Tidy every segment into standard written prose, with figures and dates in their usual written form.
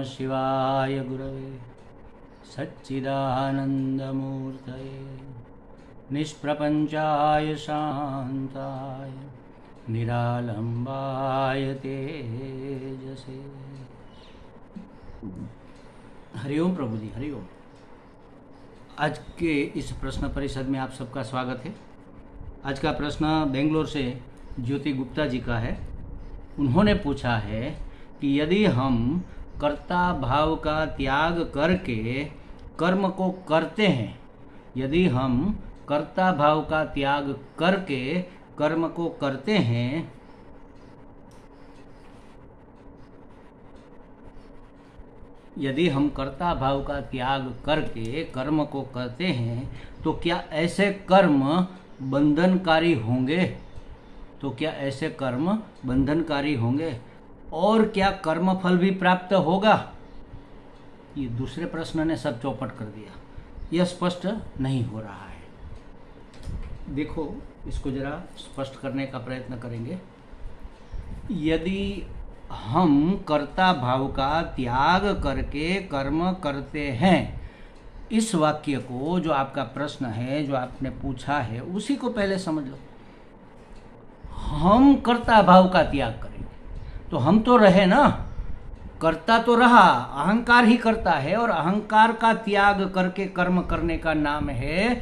नमः शिवाय गुरवे सच्चिदानन्दमूर्तये निष्प्रपञ्चाय शान्ताय निरालम्बाय तेजसे। हरिओम प्रभु जी, हरिओम। आज के इस प्रश्न परिषद में आप सबका स्वागत है। आज का प्रश्न बेंगलोर से ज्योति गुप्ता जी का है। उन्होंने पूछा है कि यदि हम कर्ता भाव का त्याग करके कर्म को करते हैं, यदि हम कर्ता भाव का त्याग करके कर्म को करते हैं, यदि हम कर्ता भाव का त्याग करके कर्म को करते हैं तो क्या ऐसे कर्म बंधनकारी होंगे? तो क्या ऐसे कर्म बंधनकारी होंगे और क्या कर्म फल भी प्राप्त होगा? ये दूसरे प्रश्न ने सब चौपट कर दिया। यह स्पष्ट नहीं हो रहा है। देखो, इसको जरा स्पष्ट करने का प्रयत्न करेंगे। यदि हम कर्ता भाव का त्याग करके कर्म करते हैं, इस वाक्य को, जो आपका प्रश्न है, जो आपने पूछा है, उसी को पहले समझ लो। हम कर्ता भाव का त्याग करेंगे तो हम तो रहे ना, कर्ता तो रहा, अहंकार ही करता है, और अहंकार का त्याग करके कर्म करने का नाम है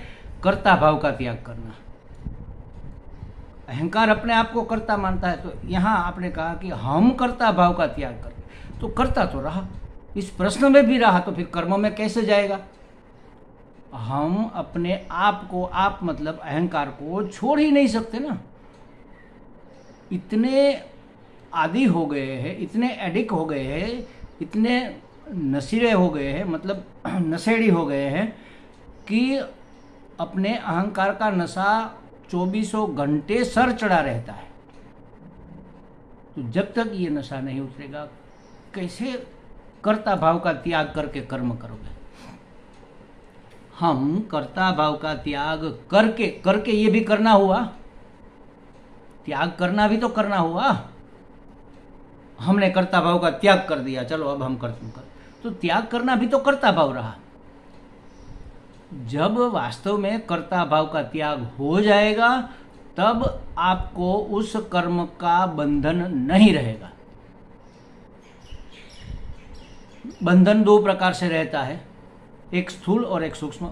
कर्ता भाव का त्याग करना। अहंकार अपने आप को कर्ता मानता है, तो यहाँ आपने कहा कि हम कर्ता भाव का त्याग करें, तो कर्ता तो रहा, इस प्रश्न में भी रहा, तो फिर कर्म में कैसे जाएगा? हम अपने आप को, आप मतलब अहंकार को छोड़ ही नहीं सकते ना। इतने आदी हो गए हैं, इतने एडिक्ट हो गए हैं, इतने नशीले हो गए हैं, मतलब नशेड़ी हो गए हैं कि अपने अहंकार का नशा 24 घंटे सर चढ़ा रहता है। तो जब तक ये नशा नहीं उतरेगा, कैसे कर्ता भाव का त्याग करके कर्म करोगे? हम कर्ता भाव का त्याग करके ये भी करना हुआ, त्याग करना भी तो करना हुआ। हमने कर्ता भाव का त्याग कर दिया, चलो अब हम कर्म कर, तो त्याग करना भी तो कर्ता भाव रहा। जब वास्तव में कर्ता भाव का त्याग हो जाएगा, तब आपको उस कर्म का बंधन नहीं रहेगा। बंधन दो प्रकार से रहता है, एक स्थूल और एक सूक्ष्म।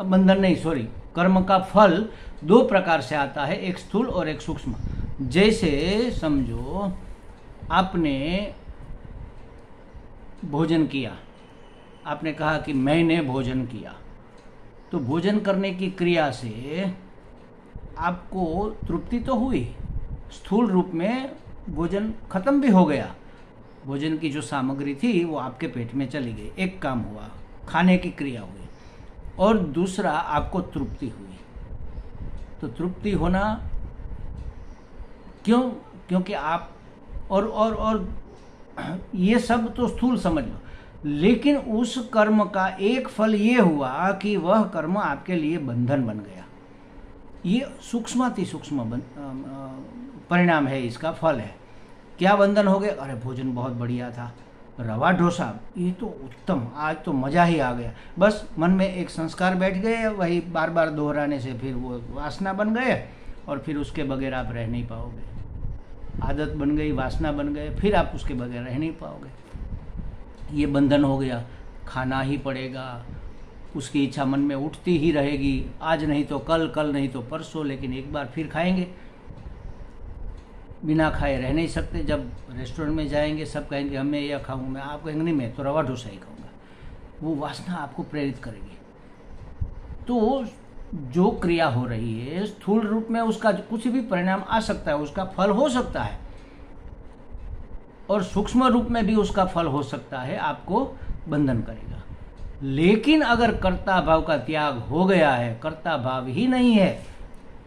बंधन नहीं, सॉरी, कर्म का फल दो प्रकार से आता है, एक स्थूल और एक सूक्ष्म। जैसे समझो आपने भोजन किया, आपने कहा कि मैंने भोजन किया, तो भोजन करने की क्रिया से आपको तृप्ति तो हुई, स्थूल रूप में भोजन खत्म भी हो गया, भोजन की जो सामग्री थी वो आपके पेट में चली गई, एक काम हुआ, खाने की क्रिया हुई। और दूसरा, आपको तृप्ति हुई। तो तृप्ति होना क्यों? क्योंकि आप और ये सब तो स्थूल समझ लो, लेकिन उस कर्म का एक फल ये हुआ कि वह कर्म आपके लिए बंधन बन गया। ये सूक्ष्माति सूक्ष्म परिणाम है, इसका फल है। क्या बंधन हो गए? अरे भोजन बहुत बढ़िया था, रवा डोसा, ये तो उत्तम, आज तो मज़ा ही आ गया। बस मन में एक संस्कार बैठ गए, वही बार बार दोहराने से फिर वो वासना बन गए, और फिर उसके बगैर आप रह नहीं पाओगे। आदत बन गई, वासना बन गए, फिर आप उसके बगैर रह नहीं पाओगे। ये बंधन हो गया, खाना ही पड़ेगा, उसकी इच्छा मन में उठती ही रहेगी, आज नहीं तो कल, कल नहीं तो परसों, लेकिन एक बार फिर खाएंगे। बिना खाए रह नहीं सकते। जब रेस्टोरेंट में जाएंगे, सब कहेंगे हमें यह खाऊं, मैं, आप कहेंगे नहीं, मैं तो रवा डोसा ही खाऊंगा। वो वासना आपको प्रेरित करेगी। तो जो क्रिया हो रही है, स्थूल रूप में उसका कुछ भी परिणाम आ सकता है, उसका फल हो सकता है, और सूक्ष्म रूप में भी उसका फल हो सकता है, आपको बंधन करेगा। लेकिन अगर कर्ता भाव का त्याग हो गया है, कर्ता भाव ही नहीं है,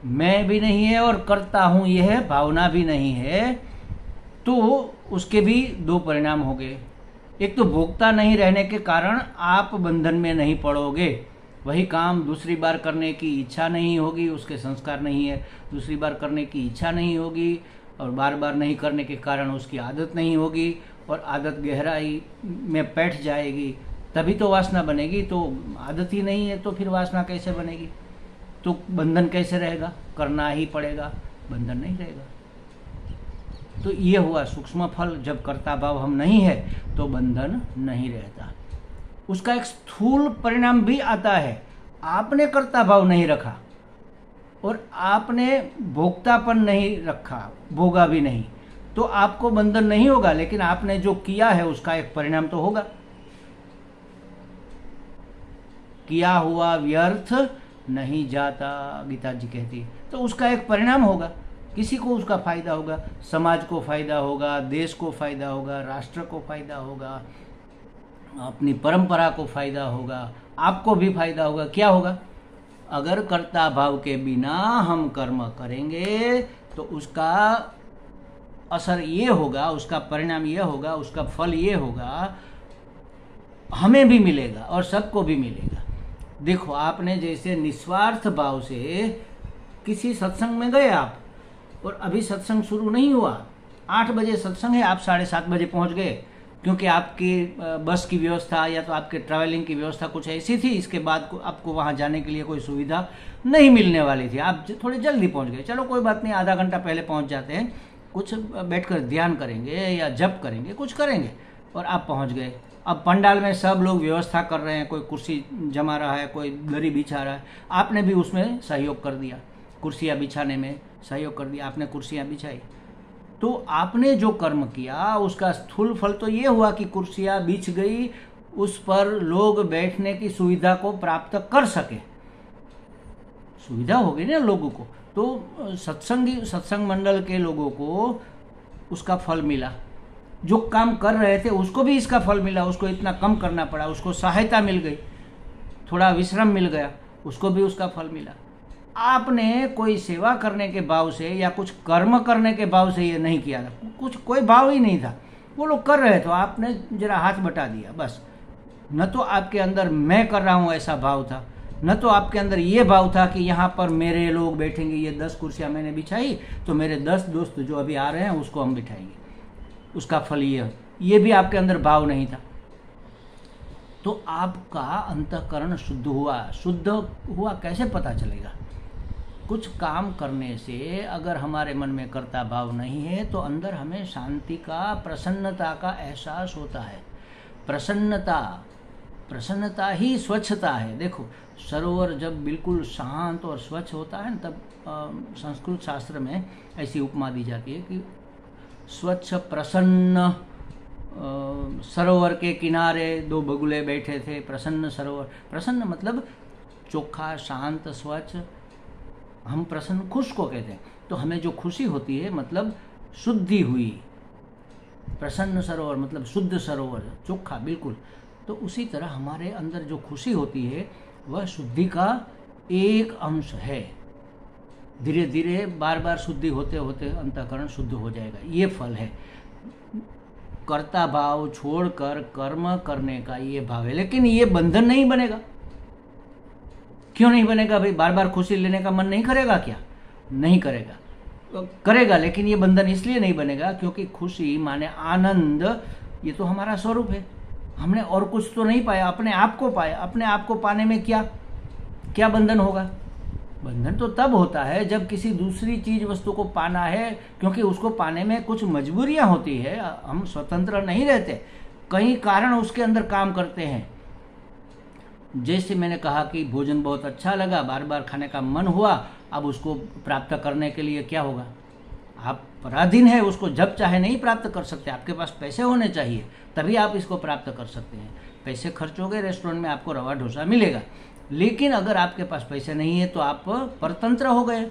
मैं भी नहीं है और करता हूं यह भावना भी नहीं है, तो उसके भी दो परिणाम हो गए। एक तो भोक्ता नहीं रहने के कारण आप बंधन में नहीं पड़ोगे, वही काम दूसरी बार करने की इच्छा नहीं होगी, उसके संस्कार नहीं है, दूसरी बार करने की इच्छा नहीं होगी, और बार बार नहीं करने के कारण उसकी आदत नहीं होगी, और आदत गहराई में बैठ जाएगी, तभी तो वासना बनेगी। तो आदत ही नहीं है तो फिर वासना कैसे बनेगी? तो बंधन कैसे रहेगा? करना ही पड़ेगा, बंधन नहीं रहेगा। तो ये हुआ सूक्ष्म फल। जब कर्ता भाव हम नहीं है तो बंधन नहीं रहता। उसका एक स्थूल परिणाम भी आता है। आपने कर्ता भाव नहीं रखा और आपने भोक्तापन नहीं रखा, भोगा भी नहीं, तो आपको बंधन नहीं होगा, लेकिन आपने जो किया है उसका एक परिणाम तो होगा। किया हुआ व्यर्थ नहीं जाता, गीता जी कहती है। तो उसका एक परिणाम होगा, किसी को उसका फायदा होगा, समाज को फायदा होगा, देश को फायदा होगा, राष्ट्र को फायदा होगा, अपनी परंपरा को फायदा होगा, आपको भी फायदा होगा। क्या होगा? अगर कर्ता भाव के बिना हम कर्म करेंगे तो उसका असर ये होगा, उसका परिणाम ये होगा, उसका फल ये होगा, हमें भी मिलेगा और सबको भी मिलेगा। देखो, आपने जैसे निस्वार्थ भाव से किसी सत्संग में गए आप, और अभी सत्संग शुरू नहीं हुआ, 8 बजे सत्संग है, आप 7:30 बजे पहुंच गए, क्योंकि आपकी बस की व्यवस्था या तो आपके ट्रैवलिंग की व्यवस्था कुछ ऐसी थी, इसके बाद आपको वहां जाने के लिए कोई सुविधा नहीं मिलने वाली थी, आप थोड़े जल्दी पहुंच गए। चलो कोई बात नहीं, आधा घंटा पहले पहुंच जाते हैं, कुछ बैठकर ध्यान करेंगे या जप करेंगे, कुछ करेंगे, और आप पहुंच गए। अब पंडाल में सब लोग व्यवस्था कर रहे हैं, कोई कुर्सी जमा रहा है, कोई दरी बिछा रहा है, आपने भी उसमें सहयोग कर दिया, कुर्सियाँ बिछाने में सहयोग कर दिया, आपने कुर्सियाँ बिछाई। तो आपने जो कर्म किया उसका स्थूल फल तो ये हुआ कि कुर्सियाँ बिछ गई, उस पर लोग बैठने की सुविधा को प्राप्त कर सके, सुविधा हो गई ना लोगों को। तो सत्संग मंडल के लोगों को उसका फल मिला, जो काम कर रहे थे उसको भी इसका फल मिला, उसको इतना कम करना पड़ा, उसको सहायता मिल गई, थोड़ा विश्राम मिल गया, उसको भी उसका फल मिला। आपने कोई सेवा करने के भाव से या कुछ कर्म करने के भाव से ये नहीं किया था, कुछ कोई भाव ही नहीं था, वो लोग कर रहे थे, आपने जरा हाथ बटा दिया बस। न तो आपके अंदर मैं कर रहा हूँ ऐसा भाव था, न तो आपके अंदर ये भाव था कि यहाँ पर मेरे लोग बैठेंगे, ये 10 कुर्सियाँ मैंने बिछाई तो मेरे 10 दोस्त जो अभी आ रहे हैं उसको हम बिठाएंगे, उसका फल ये भी आपके अंदर भाव नहीं था। तो आपका अंतःकरण शुद्ध हुआ कैसे पता चलेगा? कुछ काम करने से अगर हमारे मन में कर्ता भाव नहीं है तो अंदर हमें शांति का, प्रसन्नता का एहसास होता है। प्रसन्नता ही स्वच्छता है। देखो, सरोवर जब बिल्कुल शांत और स्वच्छ होता है तब संस्कृत शास्त्र में ऐसी उपमा दी जाती है कि स्वच्छ प्रसन्न सरोवर के किनारे 2 बगुले बैठे थे, प्रसन्न सरोवर। प्रसन्न मतलब चोखा, शांत, स्वच्छ। हम प्रसन्न खुश को कहते हैं, तो हमें जो खुशी होती है मतलब शुद्धि हुई। प्रसन्न सरोवर मतलब शुद्ध सरोवर, चोखा बिल्कुल। तो उसी तरह हमारे अंदर जो खुशी होती है वह शुद्धि का एक अंश है। धीरे धीरे बार बार शुद्धि होते होते अंतःकरण शुद्ध हो जाएगा, ये फल है। कर्ता भाव छोड़कर कर्म करने का ये भाव है, लेकिन ये बंधन नहीं बनेगा। क्यों नहीं बनेगा भाई? बार बार खुशी लेने का मन नहीं करेगा क्या? नहीं करेगा, करेगा, लेकिन ये बंधन इसलिए नहीं बनेगा क्योंकि खुशी माने आनंद, ये तो हमारा स्वरूप है। हमने और कुछ तो नहीं पाया, अपने आप को पाया। अपने आप को पाने में क्या बंधन होगा? बंधन तो तब होता है जब किसी दूसरी चीज वस्तु को पाना है, क्योंकि उसको पाने में कुछ मजबूरियां होती है। हम स्वतंत्र नहीं रहते, कई कारण उसके अंदर काम करते हैं। जैसे मैंने कहा कि भोजन बहुत अच्छा लगा, बार बार खाने का मन हुआ, अब उसको प्राप्त करने के लिए क्या होगा? आप पराधीन है, उसको जब चाहे नहीं प्राप्त कर सकते। आपके पास पैसे होने चाहिए तभी आप इसको प्राप्त कर सकते हैं। पैसे खर्च हो गए, रेस्टोरेंट में आपको रवा डोसा मिलेगा, लेकिन अगर आपके पास पैसे नहीं है तो आप परतंत्र हो गए।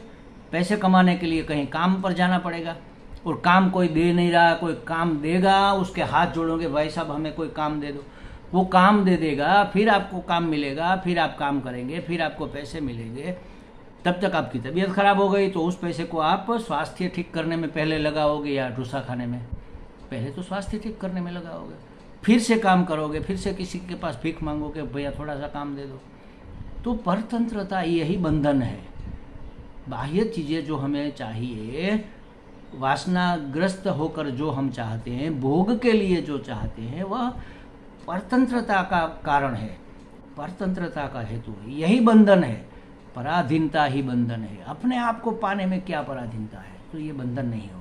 पैसे कमाने के लिए कहीं काम पर जाना पड़ेगा, और काम कोई दे नहीं रहा, कोई काम देगा उसके हाथ जोड़ोगे, भाई साहब हमें कोई काम दे दो, वो काम दे देगा, फिर आपको काम मिलेगा, फिर आप काम करेंगे, फिर आपको पैसे मिलेंगे। तब तक आपकी तबीयत खराब हो गई तो उस पैसे को आप स्वास्थ्य ठीक करने में पहले लगाओगे या डोसा खाने में? पहले तो स्वास्थ्य ठीक करने में लगाओगे, फिर से काम करोगे, फिर से किसी के पास भीख मांगोगे, भैया थोड़ा सा काम दे दो। तो परतंत्रता यही बंधन है। बाह्य चीज़ें जो हमें चाहिए वासनाग्रस्त होकर जो हम चाहते हैं, भोग के लिए जो चाहते हैं, वह परतंत्रता का कारण है, परतंत्रता का हेतु है, यही बंधन है। पराधीनता ही बंधन है। अपने आप को पाने में क्या पराधीनता है, तो ये बंधन नहीं होगा।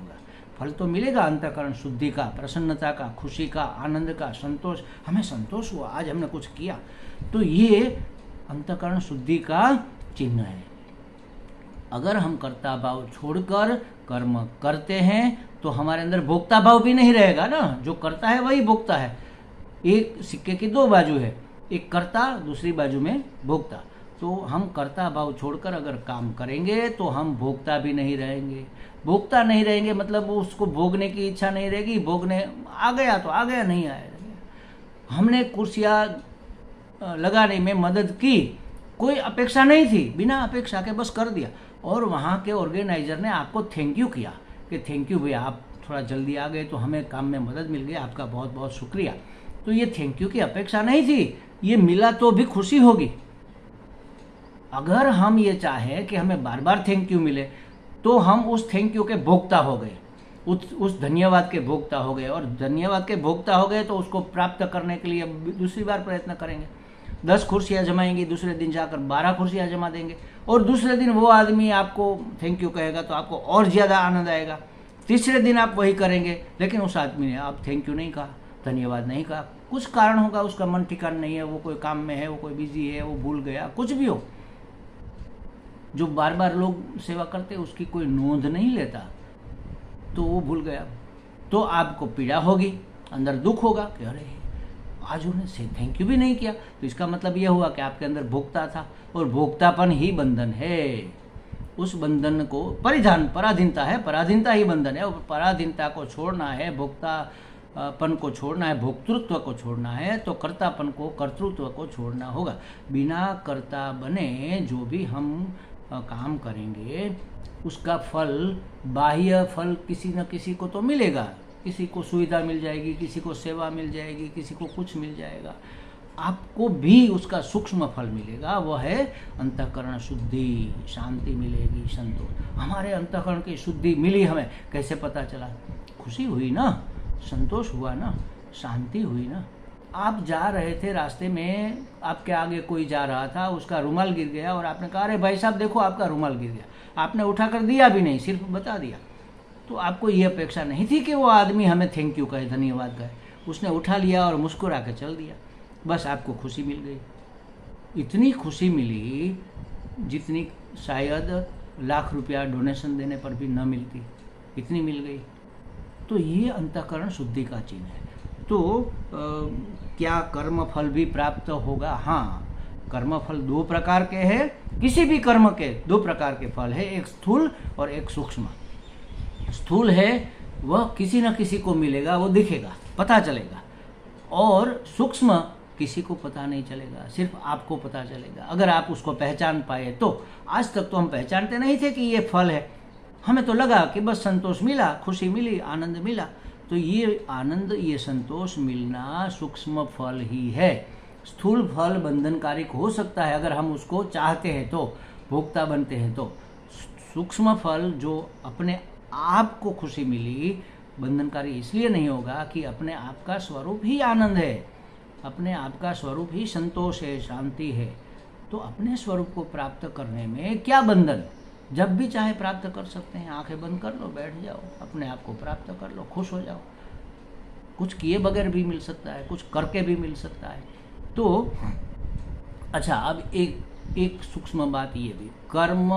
फल तो मिलेगा अंतःकरण शुद्धि का, प्रसन्नता का, खुशी का, आनंद का, संतोष। हमें संतोष हुआ, आज हमने कुछ किया, तो ये अंतःकरण शुद्धि का चिन्ह है। अगर हम कर्ता भाव छोड़कर कर्म करते हैं तो हमारे अंदर भोक्ता भाव भी नहीं रहेगा ना। जो करता है वही भोक्ता है। एक सिक्के की दो बाजू है, एक कर्ता, दूसरी बाजू में भोक्ता। तो हम कर्ता भाव छोड़कर अगर काम करेंगे तो हम भोक्ता भी नहीं रहेंगे। भोक्ता नहीं रहेंगे मतलब उसको भोगने की इच्छा नहीं रहेगी। भोगने आ गया तो आ गया, नहीं आया। हमने कुर्सियाँ लगाने में मदद की, कोई अपेक्षा नहीं थी, बिना अपेक्षा के बस कर दिया, और वहाँ के ऑर्गेनाइजर ने आपको थैंक यू किया कि थैंक यू भैया, आप थोड़ा जल्दी आ गए तो हमें काम में मदद मिल गई, आपका बहुत बहुत शुक्रिया। तो ये थैंक यू की अपेक्षा नहीं थी, ये मिला तो भी खुशी होगी। अगर हम ये चाहें कि हमें बार बार थैंक यू मिले तो हम उस थैंक यू के भोक्ता हो गए, उस धन्यवाद के भोक्ता हो गए, और धन्यवाद के भोक्ता हो गए तो उसको प्राप्त करने के लिए दूसरी बार प्रयत्न करेंगे। 10 कुर्सियाँ जमाएंगी, दूसरे दिन जाकर 12 कुर्सियाँ जमा देंगे, और दूसरे दिन वो आदमी आपको थैंक यू कहेगा तो आपको और ज़्यादा आनंद आएगा। तीसरे दिन आप वही करेंगे, लेकिन उस आदमी ने आप थैंक यू नहीं कहा, धन्यवाद नहीं कहा, कुछ कारण होगा, उसका मन ठिकाना नहीं है, वो कोई काम में है, वो कोई बिजी है, वो भूल गया, कुछ भी हो। जो बार बार लोग सेवा करते उसकी कोई नोंद नहीं लेता, तो वो भूल गया, तो आपको पीड़ा होगी, अंदर दुख होगा कि अरे आज उन्हें से थैंक यू भी नहीं किया। तो इसका मतलब यह हुआ कि आपके अंदर भोक्ता था, और भोक्तापन ही बंधन है। उस बंधन को पराधीनता है, पराधीनता ही बंधन है, और पराधीनता को छोड़ना है, भोक्तापन को छोड़ना है, भोक्तृत्व को छोड़ना है, तो कर्तापन को, कर्तृत्व को छोड़ना होगा। बिना कर्ता बने जो भी हम काम करेंगे उसका फल, बाह्य फल किसी न किसी को तो मिलेगा। किसी को सुविधा मिल जाएगी, किसी को सेवा मिल जाएगी, किसी को कुछ मिल जाएगा, आपको भी उसका सूक्ष्म फल मिलेगा। वह है अंतःकरण शुद्धि, शांति मिलेगी, संतोष। हमारे अंतःकरण की शुद्धि मिली, हमें कैसे पता चला? खुशी हुई ना, संतोष हुआ ना, शांति हुई ना। आप जा रहे थे, रास्ते में आपके आगे कोई जा रहा था, उसका रुमाल गिर गया, और आपने कहा अरे भाई साहब देखो आपका रुमाल गिर गया। आपने उठाकर दिया भी नहीं, सिर्फ बता दिया। तो आपको ये अपेक्षा नहीं थी कि वो आदमी हमें थैंक यू कहे, धन्यवाद कहे। उसने उठा लिया और मुस्कुरा के चल दिया, बस आपको खुशी मिल गई। इतनी खुशी मिली जितनी शायद लाख रुपया डोनेशन देने पर भी न मिलती, इतनी मिल गई। तो ये अंतःकरण शुद्धि का चिन्ह है। तो क्या कर्म फल भी प्राप्त होगा? हाँ, कर्म फल 2 प्रकार के हैं। किसी भी कर्म के 2 प्रकार के फल है, एक स्थूल और एक सूक्ष्म। स्थूल है वह किसी न किसी को मिलेगा, वो दिखेगा, पता चलेगा, और सूक्ष्म किसी को पता नहीं चलेगा, सिर्फ आपको पता चलेगा अगर आप उसको पहचान पाए तो। आज तक तो हम पहचानते नहीं थे कि ये फल है, हमें तो लगा कि बस संतोष मिला, खुशी मिली, आनंद मिला। तो ये आनंद, ये संतोष मिलना सूक्ष्म फल ही है। स्थूल फल बंधनकारिक हो सकता है अगर हम उसको चाहते हैं तो, भोक्ता बनते हैं तो। सूक्ष्म फल जो अपने आप को खुशी मिली, बंधनकारी इसलिए नहीं होगा कि अपने आप का स्वरूप ही आनंद है, अपने आप का स्वरूप ही संतोष है, शांति है। तो अपने स्वरूप को प्राप्त करने में क्या बंधन? जब भी चाहे प्राप्त कर सकते हैं, आंखें बंद कर लो, बैठ जाओ, अपने आप को प्राप्त कर लो, खुश हो जाओ। कुछ किए बगैर भी मिल सकता है, कुछ करके भी मिल सकता है। तो अच्छा, अब एक सूक्ष्म बात ये भी, कर्म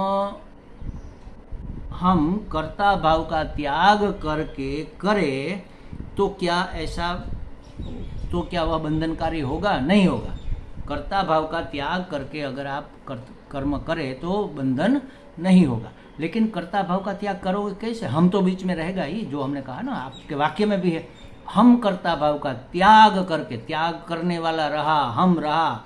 हम कर्ता भाव का त्याग करके करें तो क्या वह बंधनकारी होगा? नहीं होगा। कर्ता भाव का त्याग करके अगर आप कर्म करें तो बंधन नहीं होगा। लेकिन कर्ता भाव का त्याग करोगे कैसे? हम तो बीच में रहेगा ही, जो हमने कहा ना, आपके वाक्य में भी है, हम कर्ता भाव का त्याग करके, त्याग करने वाला रहा, हम रहा,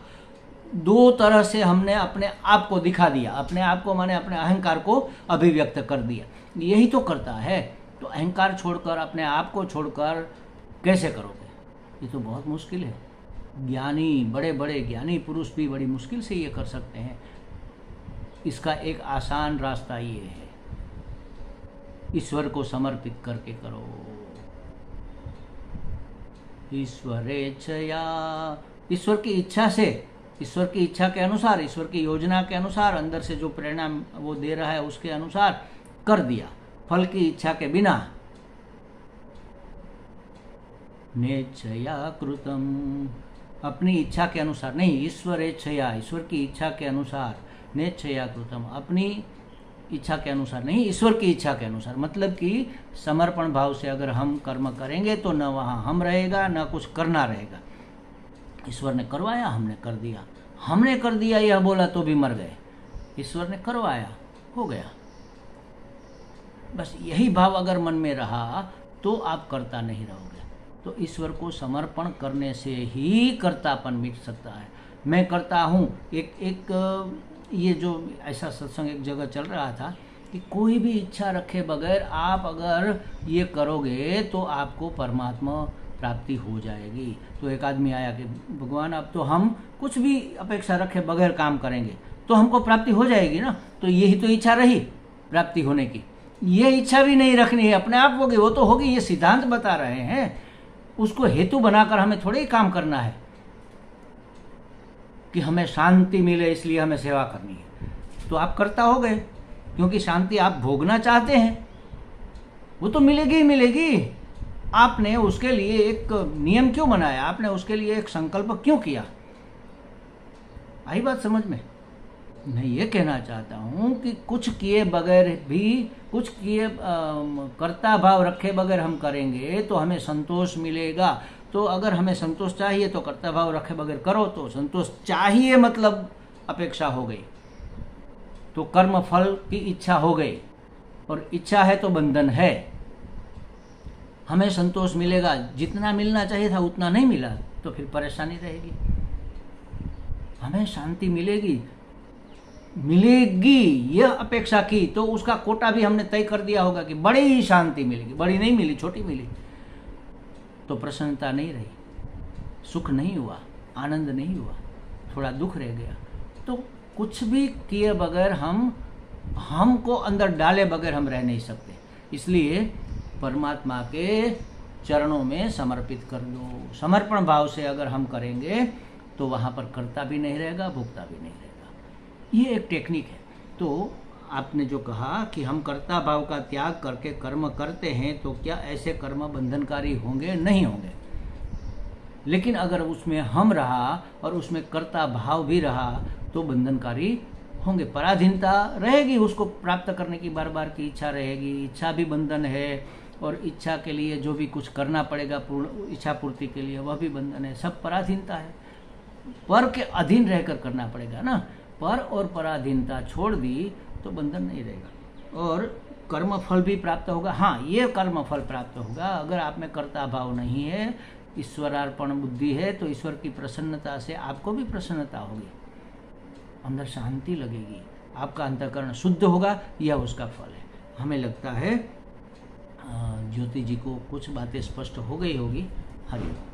2 तरह से हमने अपने आप को दिखा दिया। अपने आप को माने अपने अहंकार को अभिव्यक्त कर दिया, यही तो करता है। तो अहंकार छोड़कर, अपने आप को छोड़कर कैसे करोगे? ये तो बहुत मुश्किल है। ज्ञानी, बड़े बड़े ज्ञानी पुरुष भी बड़ी मुश्किल से ये कर सकते हैं। इसका एक आसान रास्ता ये है, ईश्वर को समर्पित करके करो। ईश्वरेच्छया, ईश्वर की इच्छा से, ईश्वर की इच्छा के अनुसार, ईश्वर की योजना के अनुसार, अंदर से जो प्रेरणा वो दे रहा है उसके अनुसार कर दिया, फल की इच्छा के बिना। नेच्छया कृतम, अपनी इच्छा के अनुसार नहीं, ईश्वरेच्छया, ईश्वर की इच्छा के अनुसार, नेच्छया कृतम, अपनी इच्छा के अनुसार नहीं, ईश्वर की इच्छा के अनुसार। मतलब कि समर्पण भाव से अगर हम कर्म करेंगे तो न वहाँ हम रहेगा न कुछ करना रहेगा। ईश्वर ने करवाया, हमने कर दिया, हमने कर दिया यह बोला तो भी मर गए, ईश्वर ने करवाया, हो गया। बस यही भाव अगर मन में रहा तो आप करता नहीं रहोगे। तो ईश्वर को समर्पण करने से ही कर्तापन मिट सकता है। मैं करता हूँ, एक ये जो ऐसा सत्संग एक जगह चल रहा था कि कोई भी इच्छा रखे बगैर आप अगर ये करोगे तो आपको परमात्मा प्राप्ति हो जाएगी। तो एक आदमी आया कि भगवान अब तो हम कुछ भी अपेक्षा रखे बगैर काम करेंगे तो हमको प्राप्ति हो जाएगी ना। तो यही तो इच्छा रही प्राप्ति होने की, ये इच्छा भी नहीं रखनी है, अपने आप होगी, वो तो होगी। ये सिद्धांत बता रहे हैं, उसको हेतु बनाकर हमें थोड़े ही काम करना है कि हमें शांति मिले इसलिए हमें सेवा करनी है। तो आप करता हो गए क्योंकि शांति आप भोगना चाहते हैं, वो तो मिलेगी ही मिलेगी। आपने उसके लिए एक नियम क्यों बनाया, आपने उसके लिए एक संकल्प क्यों किया? आई बात समझ में? मैं ये कहना चाहता हूँ कि कुछ किए बगैर भी, कुछ किए कर्ता भाव रखे बगैर हम करेंगे तो हमें संतोष मिलेगा। तो अगर हमें संतोष चाहिए तो कर्ता भाव रखे बगैर करो, तो संतोष चाहिए मतलब अपेक्षा हो गई, तो कर्म फल की इच्छा हो गई, और इच्छा है तो बंधन है। हमें संतोष मिलेगा, जितना मिलना चाहिए था उतना नहीं मिला तो फिर परेशानी रहेगी। हमें शांति मिलेगी यह अपेक्षा की तो उसका कोटा भी हमने तय कर दिया होगा कि बड़ी ही शांति मिलेगी, बड़ी नहीं मिली, छोटी मिली, तो प्रसन्नता नहीं रही, सुख नहीं हुआ, आनंद नहीं हुआ, थोड़ा दुख रह गया। तो कुछ भी किए बगैर हमको अंदर डाले बगैर हम रह नहीं सकते। इसलिए परमात्मा के चरणों में समर्पित कर दो। समर्पण भाव से अगर हम करेंगे तो वहाँ पर कर्ता भी नहीं रहेगा, भोक्ता भी नहीं रहेगा। ये एक टेक्निक है। तो आपने जो कहा कि हम कर्ता भाव का त्याग करके कर्म करते हैं तो क्या ऐसे कर्म बंधनकारी होंगे? नहीं होंगे। लेकिन अगर उसमें हम रहा और उसमें कर्ता भाव भी रहा तो बंधनकारी होंगे। पराधीनता रहेगी, उसको प्राप्त करने की बार बार की इच्छा रहेगी, इच्छा भी बंधन है, और इच्छा के लिए जो भी कुछ करना पड़ेगा पूर्ण इच्छा पूर्ति के लिए वह भी बंधन है। सब पराधीनता है, पर के अधीन रहकर करना पड़ेगा ना। पर और पराधीनता छोड़ दी तो बंधन नहीं रहेगा, और कर्म फल भी प्राप्त होगा। हाँ, ये कर्म फल प्राप्त होगा अगर आप में कर्ता भाव नहीं है, ईश्वरार्पण बुद्धि है, तो ईश्वर की प्रसन्नता से आपको भी प्रसन्नता होगी, अंदर शांति लगेगी, आपका अंतःकरण शुद्ध होगा। यह उसका फल है। हमें लगता है ज्योति जी को कुछ बातें स्पष्ट हो गई होगी। हरि ओम।